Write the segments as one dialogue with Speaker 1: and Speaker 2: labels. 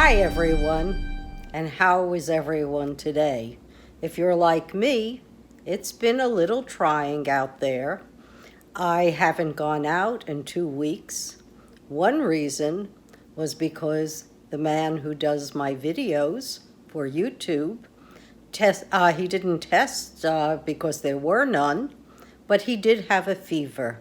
Speaker 1: Hi everyone, and how is everyone today? If you're like me, it's been a little trying out there. I haven't gone out in 2 weeks. One reason was because the man who does my videos for YouTube, he didn't test because there were none, but he did have a fever.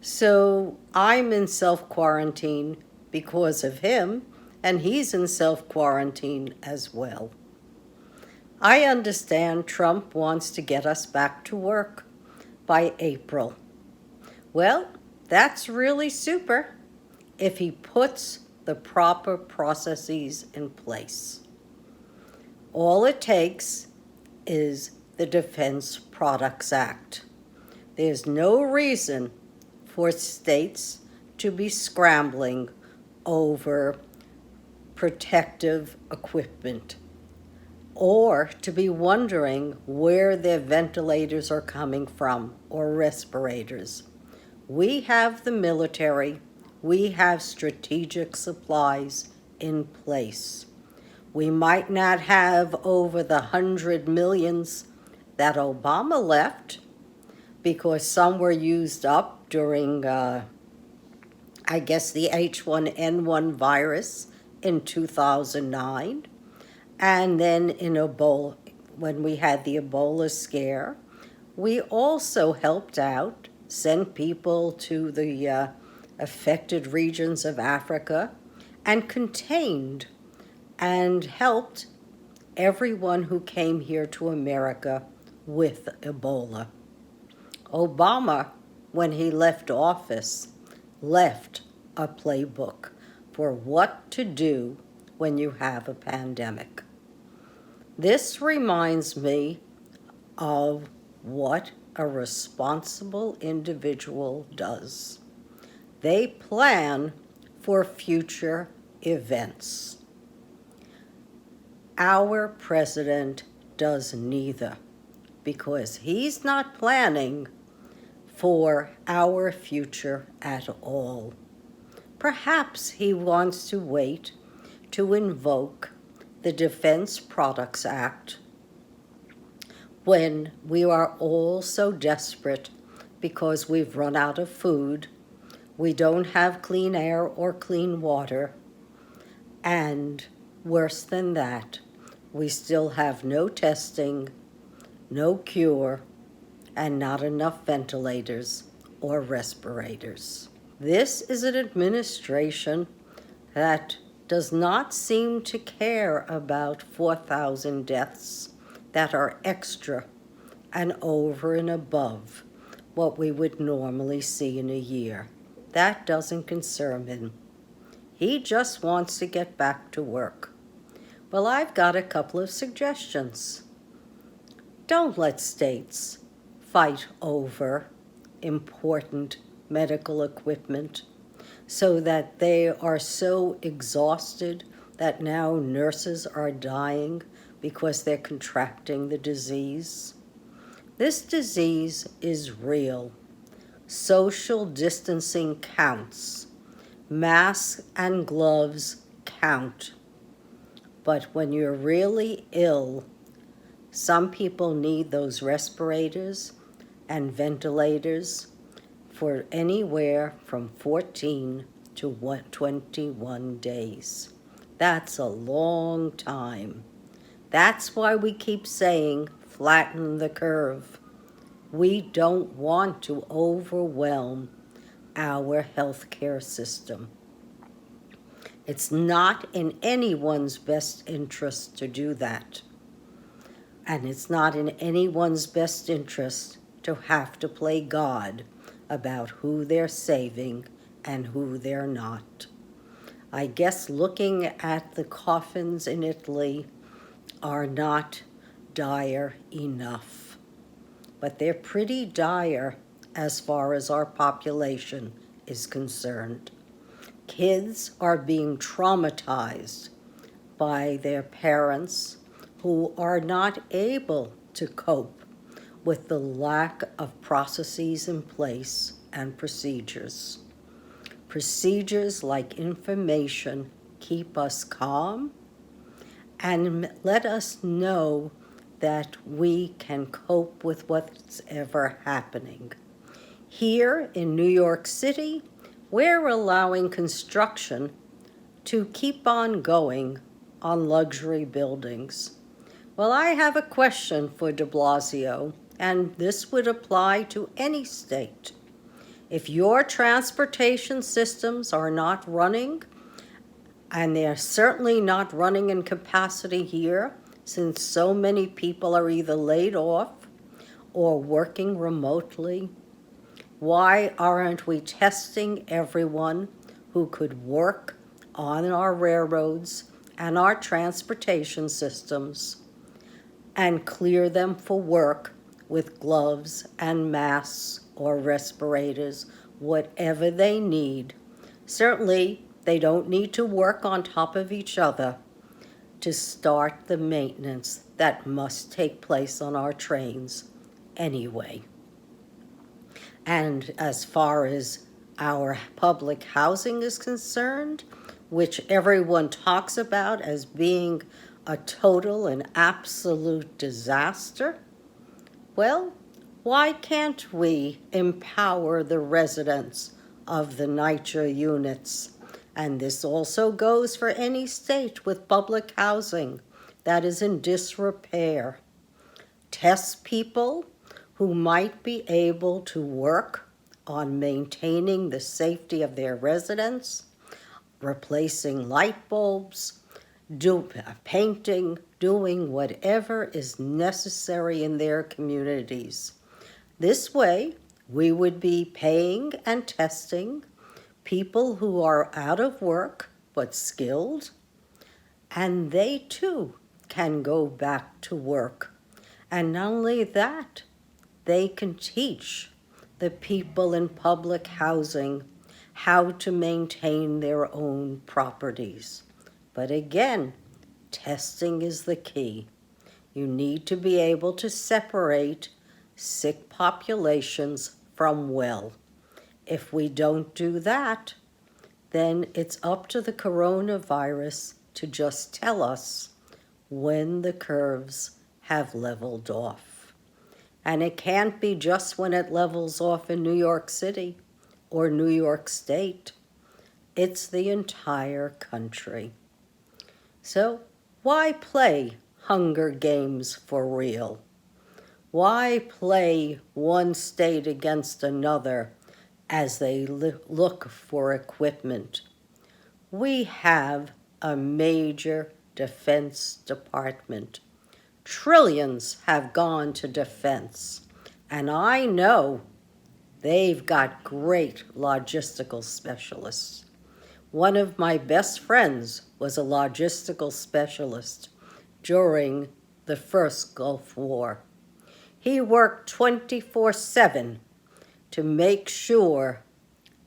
Speaker 1: So I'm in self-quarantine because of him, and he's in self-quarantine as well. I understand Trump wants to get us back to work by April. Well, that's really super if he puts the proper processes in place. All it takes is the Defense Products Act. There's no reason for states to be scrambling over protective equipment or to be wondering where their ventilators are coming from or respirators. We have the military, we have strategic supplies in place. We might not have over the 100 millions that Obama left because some were used up during, the H1N1 virus in 2009. And then in Ebola, when we had the Ebola scare, we also helped out, sent people to the affected regions of Africa and contained and helped everyone who came here to America with Ebola. Obama, when he left office, left a playbook for what to do when you have a pandemic. This reminds me of what a responsible individual does. They plan for future events. Our president does neither because he's not planning for our future at all. Perhaps he wants to wait to invoke the Defense Products Act when we are all so desperate because we've run out of food, we don't have clean air or clean water, and worse than that, we still have no testing, no cure, and not enough ventilators or respirators. This is an administration that does not seem to care about 4,000 deaths that are extra and over and above what we would normally see in a year. That doesn't concern him. He just wants to get back to work. Well, I've got a couple of suggestions. Don't let states fight over important medical equipment so that they are so exhausted that now nurses are dying because they're contracting the disease. This disease is real. Social distancing counts. Masks and gloves count. But when you're really ill, some people need those respirators and ventilators for anywhere from 14 to 21 days. That's a long time. That's why we keep saying flatten the curve. We don't want to overwhelm our healthcare system. It's not in anyone's best interest to do that. And it's not in anyone's best interest to have to play God about who they're saving and who they're not. I guess looking at the coffins in Italy are not dire enough. But they're pretty dire as far as our population is concerned. Kids are being traumatized by their parents who are not able to cope with the lack of processes in place and procedures. Procedures like information keep us calm and let us know that we can cope with what's ever happening. Here in New York City, we're allowing construction to keep on going on luxury buildings. Well, I have a question for de Blasio, and this would apply to any state. If your transportation systems are not running, and they're certainly not running in capacity here, since so many people are either laid off or working remotely, why aren't we testing everyone who could work on our railroads and our transportation systems and clear them for work with gloves and masks or respirators, whatever they need? Certainly, they don't need to work on top of each other to start the maintenance that must take place on our trains anyway. And as far as our public housing is concerned, which everyone talks about as being a total and absolute disaster, well, why can't we empower the residents of the NYCHA units? And this also goes for any state with public housing that is in disrepair. Test people who might be able to work on maintaining the safety of their residents, replacing light bulbs, painting, doing whatever is necessary in their communities. This way, we would be paying and testing people who are out of work but skilled, and they too can go back to work. And not only that, they can teach the people in public housing how to maintain their own properties. But again, testing is the key. You need to be able to separate sick populations from well. If we don't do that, then it's up to the coronavirus to just tell us when the curves have leveled off. And it can't be just when it levels off in New York City or New York State. It's the entire country. So why play Hunger Games for real? Why play one state against another as they look for equipment? We have a major defense department. Trillions have gone to defense, and I know they've got great logistical specialists. One of my best friends was a logistical specialist during the first Gulf War. He worked 24/7 to make sure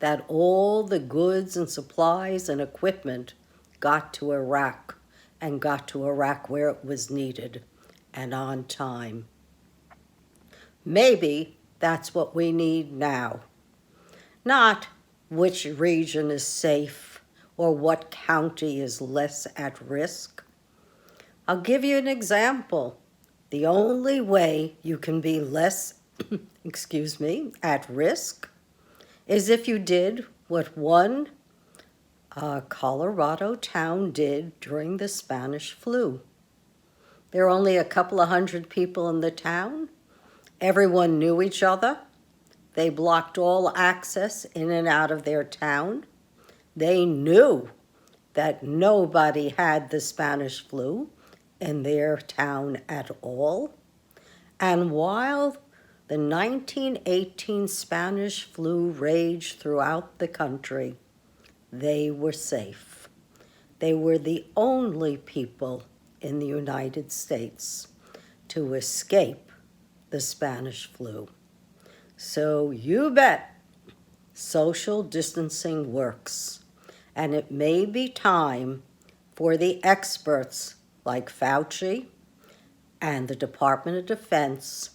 Speaker 1: that all the goods and supplies and equipment got to Iraq, and got to Iraq where it was needed and on time. Maybe that's what we need now. Not which region is safe or what county is less at risk. I'll give you an example. The only way you can be less, at risk is if you did what one Colorado town did during the Spanish flu. There were only a couple of hundred people in the town. Everyone knew each other. They blocked all access in and out of their town. They knew that nobody had the Spanish flu in their town at all. And while the 1918 Spanish flu raged throughout the country, they were safe. They were the only people in the United States to escape the Spanish flu. So you bet social distancing works. And it may be time for the experts like Fauci and the Department of Defense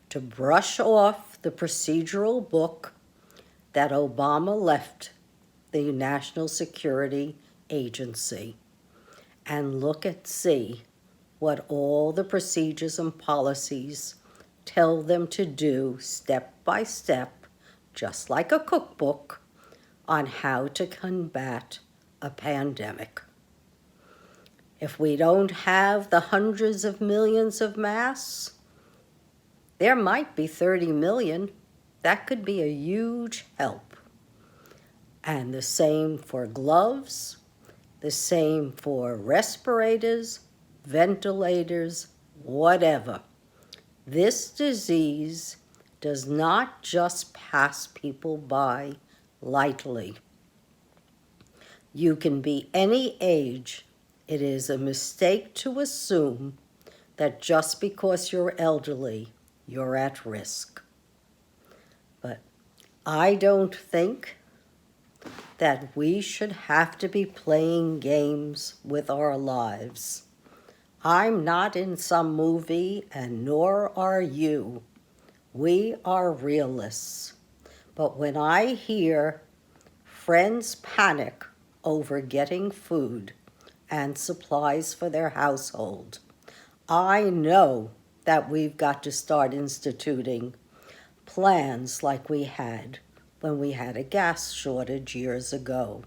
Speaker 1: to brush off the procedural book that Obama left the national security agency and see what all the procedures and policies tell them to do step by step, just like a cookbook, on how to combat a pandemic. If we don't have the hundreds of millions of masks, there might be 30 million. That could be a huge help. And the same for gloves, the same for respirators, ventilators, whatever. This disease does not just pass people by lightly. You can be any age. It is a mistake to assume that just because you're elderly, you're at risk. But I don't think that we should have to be playing games with our lives. I'm not in some movie, and nor are you. We are realists. But when I hear friends panic over getting food and supplies for their household, I know that we've got to start instituting plans like we had when we had a gas shortage years ago,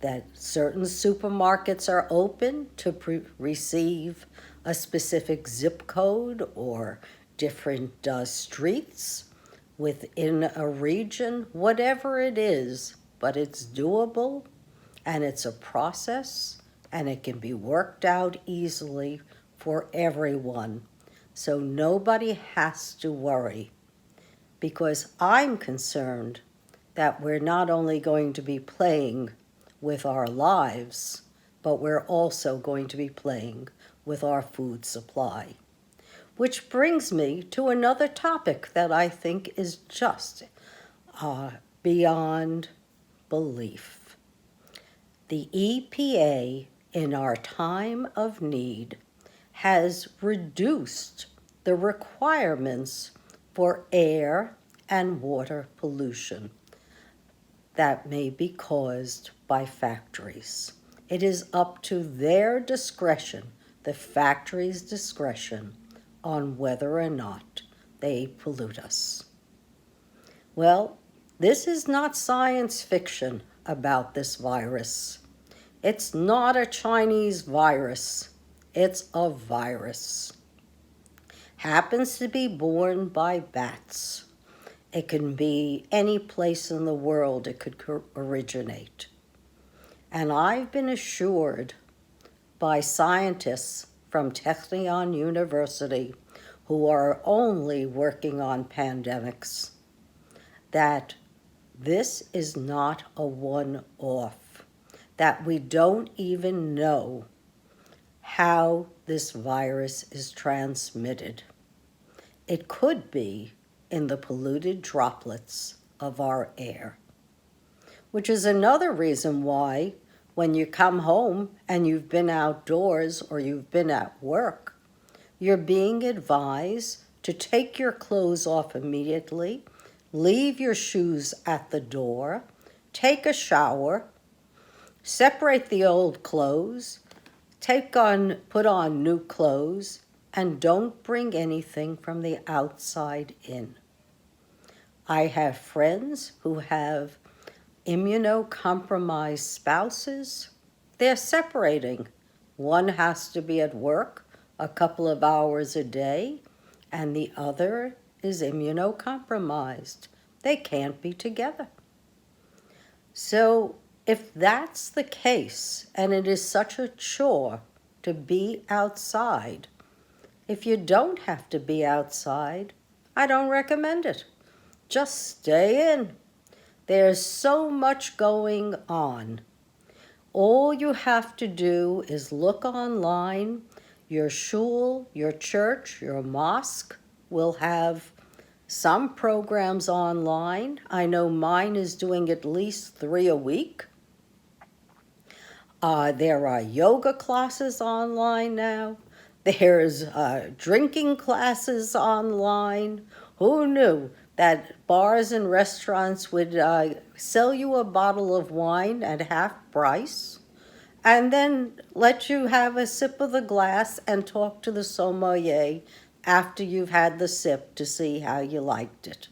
Speaker 1: that certain supermarkets are open to receive a specific zip code or different streets within a region, whatever it is, but it's doable and it's a process and it can be worked out easily for everyone. So nobody has to worry, because I'm concerned that we're not only going to be playing with our lives, but we're also going to be playing with our food supply. Which brings me to another topic that I think is just beyond belief. The EPA, in our time of need, has reduced the requirements for air and water pollution that may be caused by factories. It is up to their discretion, the factory's discretion, on whether or not they pollute us. Well, this is not science fiction about this virus. It's not a Chinese virus. It's a virus. Happens to be borne by bats. It can be any place in the world it could originate. And I've been assured by scientists from Technion University who are only working on pandemics that this is not a one-off, that we don't even know how this virus is transmitted. It could be in the polluted droplets of our air, which is another reason why when you come home and you've been outdoors or you've been at work, you're being advised to take your clothes off immediately, leave your shoes at the door, take a shower, separate the old clothes, put on new clothes, and don't bring anything from the outside in. I have friends who have immunocompromised spouses. They're separating. One has to be at work a couple of hours a day, and the other is immunocompromised. They can't be together. So if that's the case, and it is such a chore to be outside, if you don't have to be outside, I don't recommend it. Just stay in. There's so much going on. All you have to do is look online. Your shul, your church, your mosque will have some programs online. I know mine is doing at least 3 a week. There are yoga classes online now. There's drinking classes online. Who knew that bars and restaurants would sell you a bottle of wine at half price? and then let you have a sip of the glass and talk to the sommelier after you've had the sip to see how you liked it.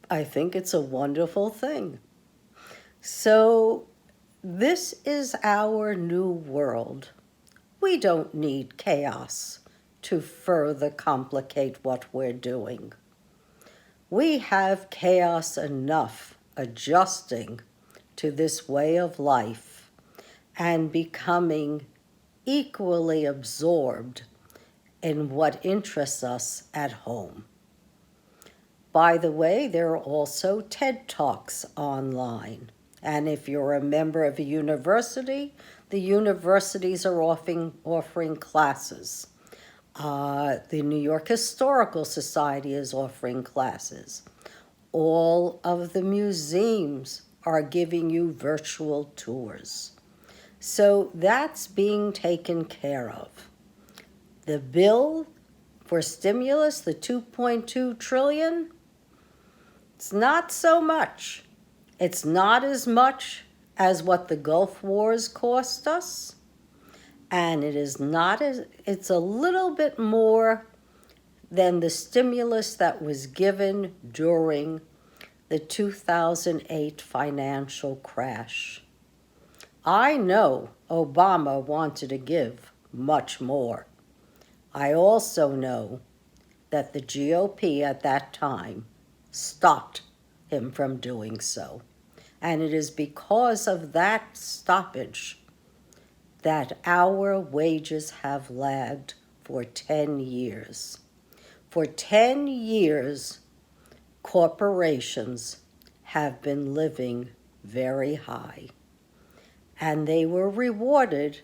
Speaker 1: I think it's a wonderful thing. So, this is our new world. We don't need chaos to further complicate what we're doing. We have chaos enough adjusting to this way of life and becoming equally absorbed in what interests us at home. By the way, there are also TED Talks online. And if you're a member of a university, the universities are offering classes. The New York Historical Society is offering classes. All of the museums are giving you virtual tours. So that's being taken care of. The bill for stimulus, the 2.2 trillion, it's not so much. It's not as much as what the Gulf Wars cost us, and it's a little bit more than the stimulus that was given during the 2008 financial crash. I know Obama wanted to give much more. I also know that the GOP at that time stopped him from doing so. And it is because of that stoppage that our wages have lagged for 10 years. For 10 years, corporations have been living very high. And they were rewarded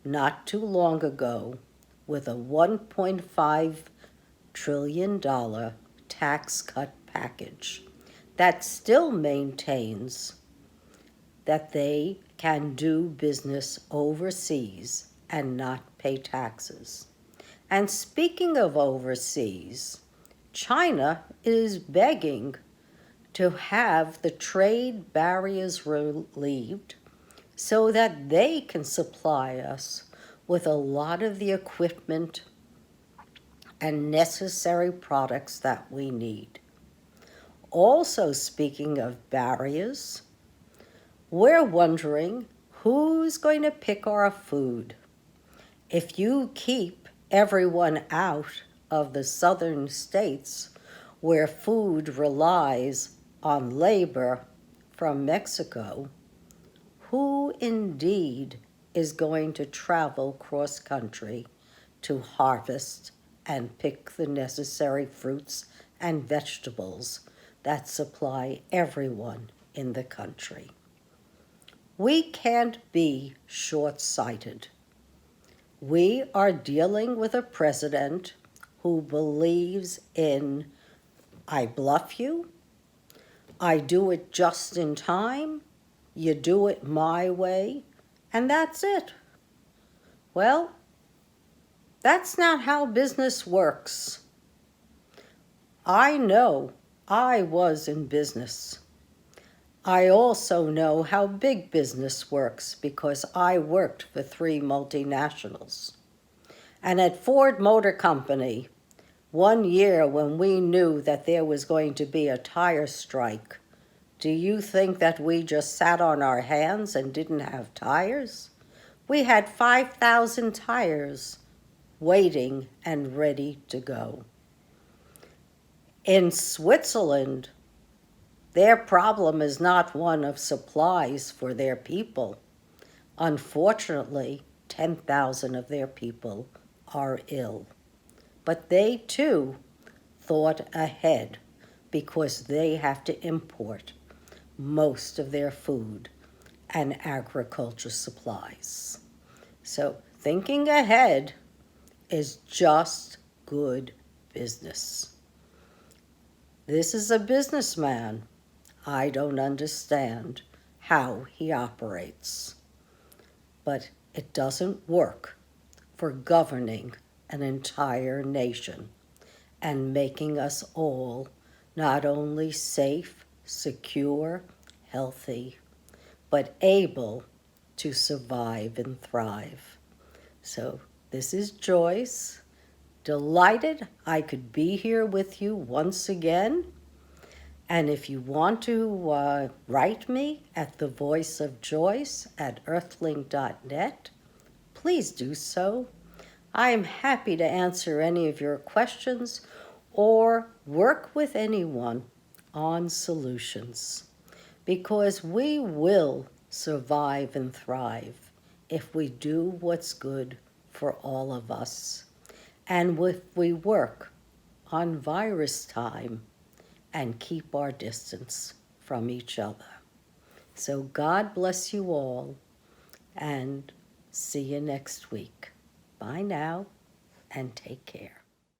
Speaker 1: not too long ago with a $1.5 trillion tax cut package that still maintains that they can do business overseas and not pay taxes. And speaking of overseas, China is begging to have the trade barriers relieved so that they can supply us with a lot of the equipment and necessary products that we need. Also, speaking of barriers, we're wondering who's going to pick our food. If you keep everyone out of the southern states where food relies on labor from Mexico, who indeed is going to travel cross country to harvest and pick the necessary fruits and vegetables that supply everyone in the country? We can't be short-sighted. We are dealing with a president who believes in, I bluff you, I do it just in time, you do it my way, and that's it. Well, that's not how business works. I know I was in business. I also know how big business works because I worked for 3 multinationals. And at Ford Motor Company, one year when we knew that there was going to be a tire strike, do you think that we just sat on our hands and didn't have tires? We had 5,000 tires waiting and ready to go. In Switzerland, their problem is not one of supplies for their people. Unfortunately, 10,000 of their people are ill. But they too thought ahead because they have to import most of their food and agriculture supplies. So thinking ahead is just good business. This is a businessman. I don't understand how he operates. But it doesn't work for governing an entire nation and making us all not only safe, secure, healthy, but able to survive and thrive. So this is Joyce. Delighted I could be here with you once again. And if you want to write me at thevoiceofjoyce@earthling.net, please do so. I am happy to answer any of your questions or work with anyone on solutions, because we will survive and thrive if we do what's good for all of us, and if we work on virus time and keep our distance from each other. So God bless you all, and see you next week. Bye now, and take care.